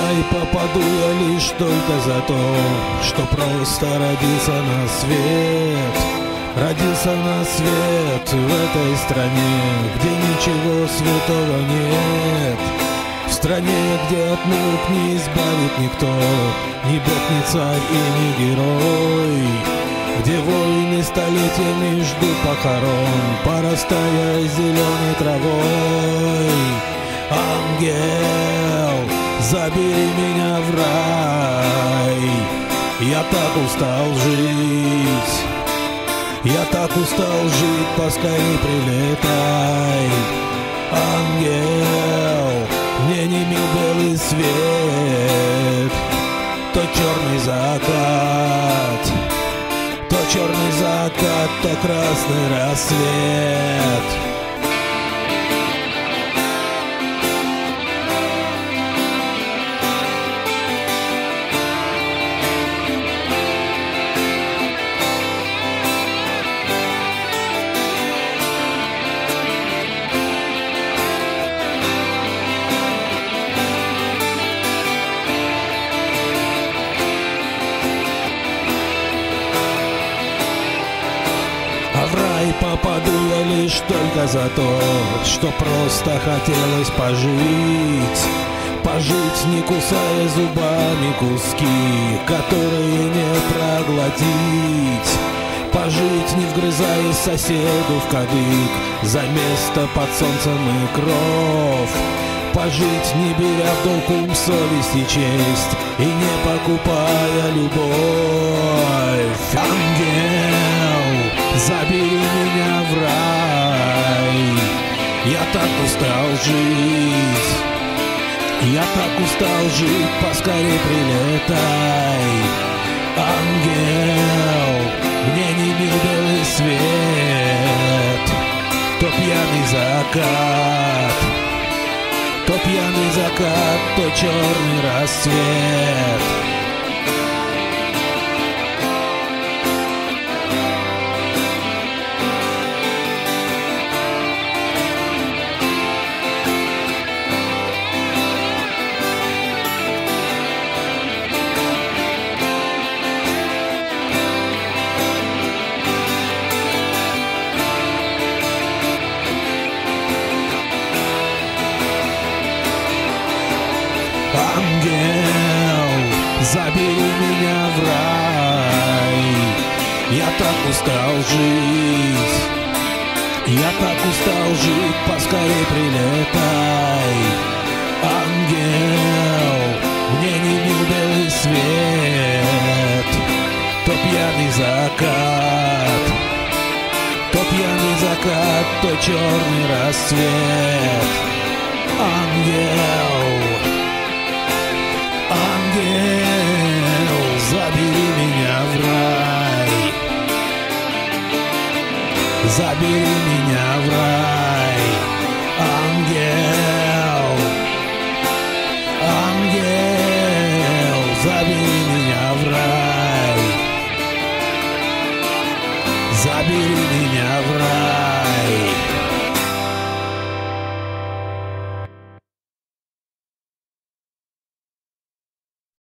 рай попаду я лишь только за то, что просто родился на свет. Родился на свет в этой стране, где ничего святого нет. В стране, где от мук не избавит никто, ни бог, ни царь и ни герой. Где войны столетиями ждут похорон, порастая зеленой травой. Ангел, забери меня в рай. Я так устал жить, я так устал жить, поскорей прилетай. Ангел, мне не мил белый свет, то черный закат, то черный закат, то красный рассвет. В рай попаду я лишь только за то, что просто хотелось пожить. Пожить, не кусая зубами куски, которые не проглотить. Пожить, не вгрызаясь соседу в кадык за место под солнцем и кров. Пожить, не беря в долг ум, совесть и честь, и не покупая любовь. Ангел, забери меня в рай. Я так устал жить, я так устал жить, поскорей прилетай. Ангел, мне не мил белый свет, то пьяный закат, то пьяный закат, то черный рассвет. Ангел, забери меня в рай. Я так устал жить, я так устал жить, поскорей прилетай. Ангел, мне не мил белый свет, то пьяный закат, то пьяный закат, то черный рассвет. Ангел, ангел, забери меня в рай. Забери меня в рай. Ангел, ангел, забери меня в рай. Забери